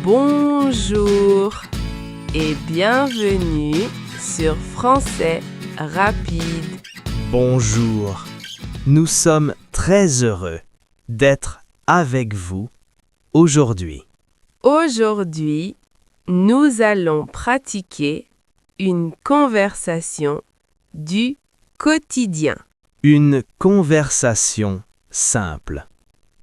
Bonjour et bienvenue sur Français Rapide. Bonjour, nous sommes très heureux d'être avec vous aujourd'hui. Aujourd'hui, nous allons pratiquer une conversation du quotidien. Une conversation simple,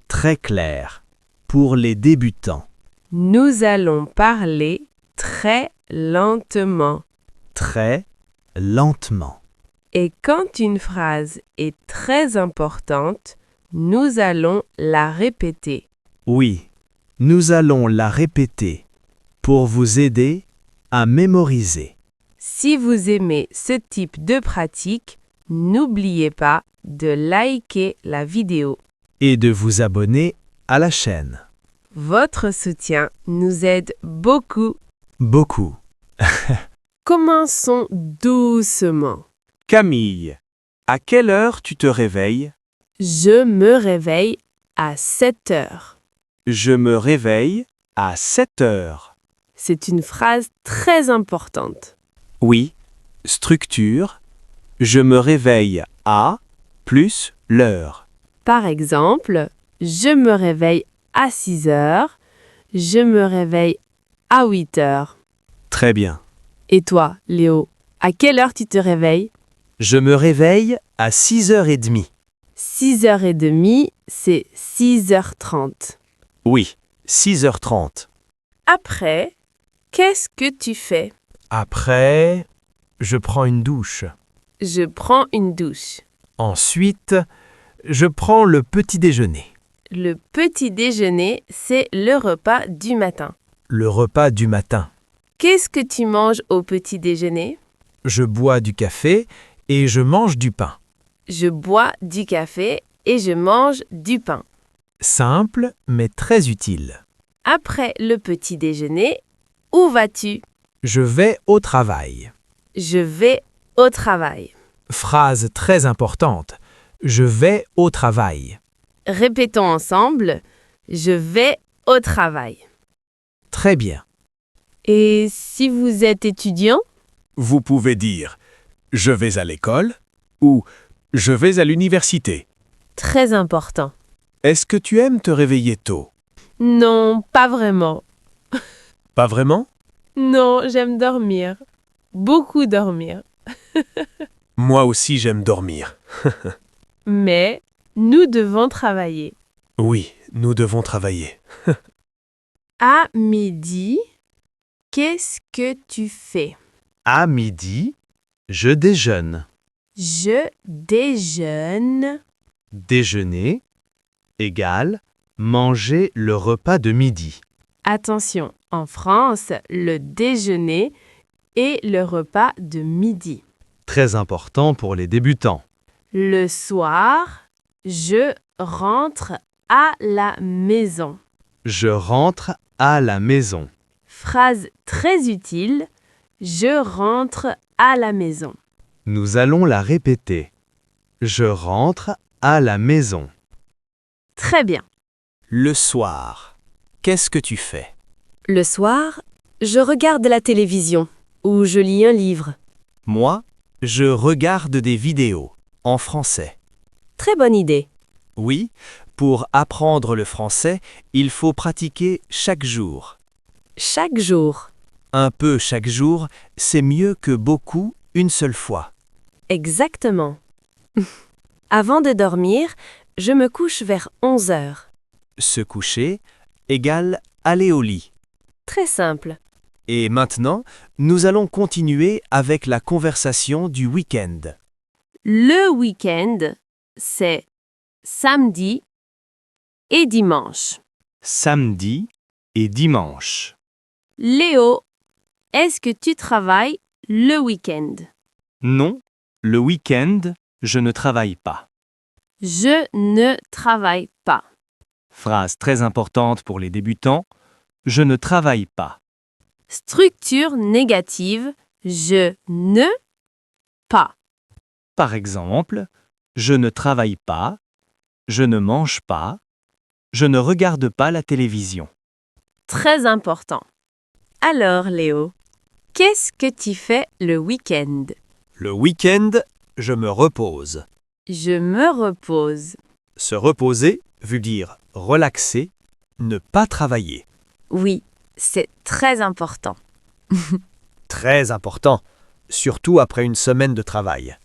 très claire, pour les débutants. Nous allons parler très lentement. Très lentement. Et quand une phrase est très importante, nous allons la répéter. Oui, nous allons la répéter pour vous aider à mémoriser. Si vous aimez ce type de pratique, n'oubliez pas de liker la vidéo. Et de vous abonner à la chaîne. Votre soutien nous aide beaucoup. Beaucoup. Commençons doucement. Camille, à quelle heure tu te réveilles? Je me réveille à 7 heures. Je me réveille à 7 heures. C'est une phrase très importante. Oui, structure. Je me réveille à plus l'heure. Par exemple, je me réveille à 6 heures. Je me réveille à 8 heures. Très bien. Et toi, Léo, à quelle heure tu te réveilles? Je me réveille à 6h30. 6h30, c'est 6h30. Oui, 6h30. Après, qu'est-ce que tu fais? Après, je prends une douche. Je prends une douche. Ensuite, je prends le petit déjeuner. Le petit déjeuner, c'est le repas du matin. Le repas du matin. Qu'est-ce que tu manges au petit déjeuner? Je bois du café et je mange du pain. Je bois du café et je mange du pain. Simple, mais très utile. Après le petit déjeuner, où vas-tu? Je vais au travail. Je vais au travail. Phrase très importante. Je vais au travail. Répétons ensemble. Je vais au travail. Très bien. Et si vous êtes étudiant? Vous pouvez dire « je vais à l'école » ou « je vais à l'université ». Très important. Est-ce que tu aimes te réveiller tôt? Non, pas vraiment. Pas vraiment? Non, j'aime dormir. Beaucoup dormir. Moi aussi j'aime dormir. Mais nous devons travailler. Oui, nous devons travailler. À midi, qu'est-ce que tu fais? À midi, je déjeune. Je déjeune. Déjeuner égale manger le repas de midi. Attention, en France, le déjeuner est le repas de midi. Très important pour les débutants. Le soir, je rentre à la maison. Je rentre à la maison. Phrase très utile. Je rentre à la maison. Nous allons la répéter. Je rentre à la maison. Très bien. Le soir, qu'est-ce que tu fais? Le soir, je regarde la télévision ou je lis un livre. Moi, je regarde des vidéos en français. Très bonne idée. Oui, pour apprendre le français, il faut pratiquer chaque jour. Chaque jour. Un peu chaque jour, c'est mieux que beaucoup une seule fois. Exactement. Avant de dormir, je me couche vers 11 heures. Se coucher égale aller au lit. Très simple. Et maintenant, nous allons continuer avec la conversation du week-end. Le week-end, c'est samedi et dimanche. Samedi et dimanche. Léo, est-ce que tu travailles le week-end? Non, le week-end, je ne travaille pas. Je ne travaille pas. Phrase très importante pour les débutants. Je ne travaille pas. Structure négative. Je ne pas. Par exemple, je ne travaille pas, je ne mange pas, je ne regarde pas la télévision. très important. Alors, Léo, qu'est-ce que tu fais le week-end? Le week-end, je me repose. Je me repose. Se reposer veut dire relaxer, ne pas travailler. Oui, c'est très important. Très important, surtout après une semaine de travail.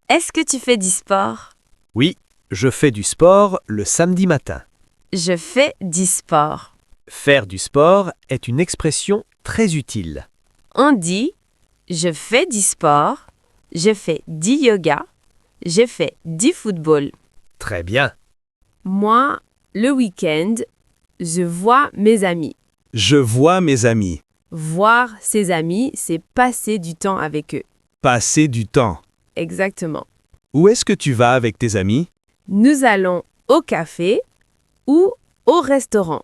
Est-ce que tu fais du sport? Oui, je fais du sport le samedi matin. Je fais du sport. Faire du sport est une expression très utile. On dit je fais du sport, je fais du yoga, je fais du football. Très bien. Moi, le week-end, je vois mes amis. Je vois mes amis. Voir ses amis, c'est passer du temps avec eux. Passer du temps. Exactement. Où est-ce que tu vas avec tes amis? Nous allons au café ou au restaurant.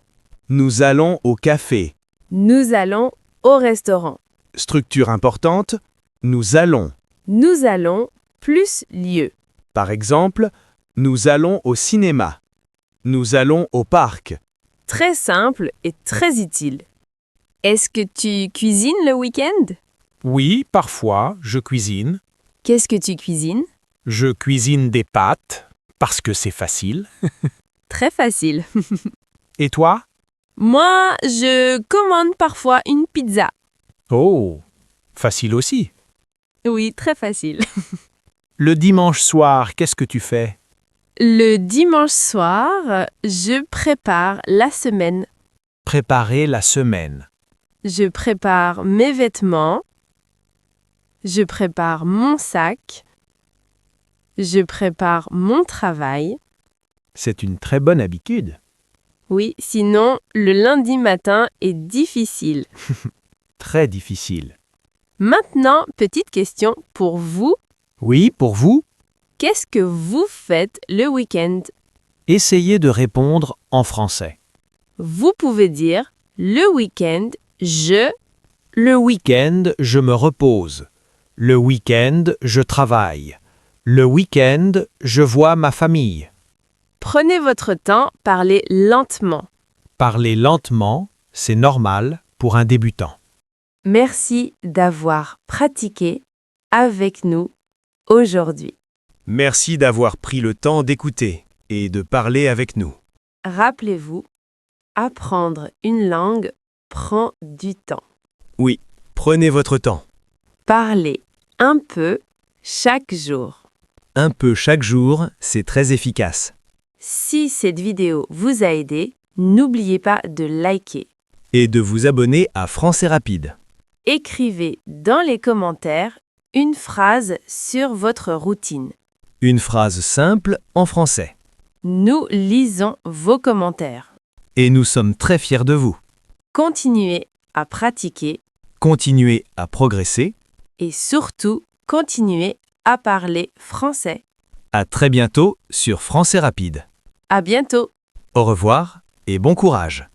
Nous allons au café. Nous allons au restaurant. Structure importante. Nous allons. Nous allons plus lieu. Par exemple, nous allons au cinéma. Nous allons au parc. Très simple et très utile. Est-ce que tu cuisines le week-end? Oui, parfois, je cuisine. Qu'est-ce que tu cuisines? Je cuisine des pâtes, parce que c'est facile. Très facile. Et toi? Moi, je commande parfois une pizza. Oh, facile aussi. Oui, très facile. Le dimanche soir, qu'est-ce que tu fais? Le dimanche soir, je prépare la semaine. Préparer la semaine. Je prépare mes vêtements. Je prépare mon sac. Je prépare mon travail. C'est une très bonne habitude. Oui, sinon, le lundi matin est difficile. Très difficile. Maintenant, petite question pour vous. Oui, pour vous, Qu'est-ce que vous faites le week-end? essayez de répondre en français. Vous pouvez dire le week-end, je. Le week-end, je me repose. Le week-end, je travaille. Le week-end, je vois ma famille. Prenez votre temps, parlez lentement. Parler lentement, c'est normal pour un débutant. Merci d'avoir pratiqué avec nous aujourd'hui. Merci d'avoir pris le temps d'écouter et de parler avec nous. Rappelez-vous, apprendre une langue prend du temps. Oui, prenez votre temps. Parlez un peu chaque jour. Un peu chaque jour, c'est très efficace. Si cette vidéo vous a aidé, n'oubliez pas de liker. Et de vous abonner à Français Rapide. Écrivez dans les commentaires une phrase sur votre routine. Une phrase simple en français. Nous lisons vos commentaires. Et nous sommes très fiers de vous. Continuez à pratiquer Continuez à progresser. et surtout continuez à parler français. À très bientôt sur Français Rapide. À bientôt! Au revoir et bon courage.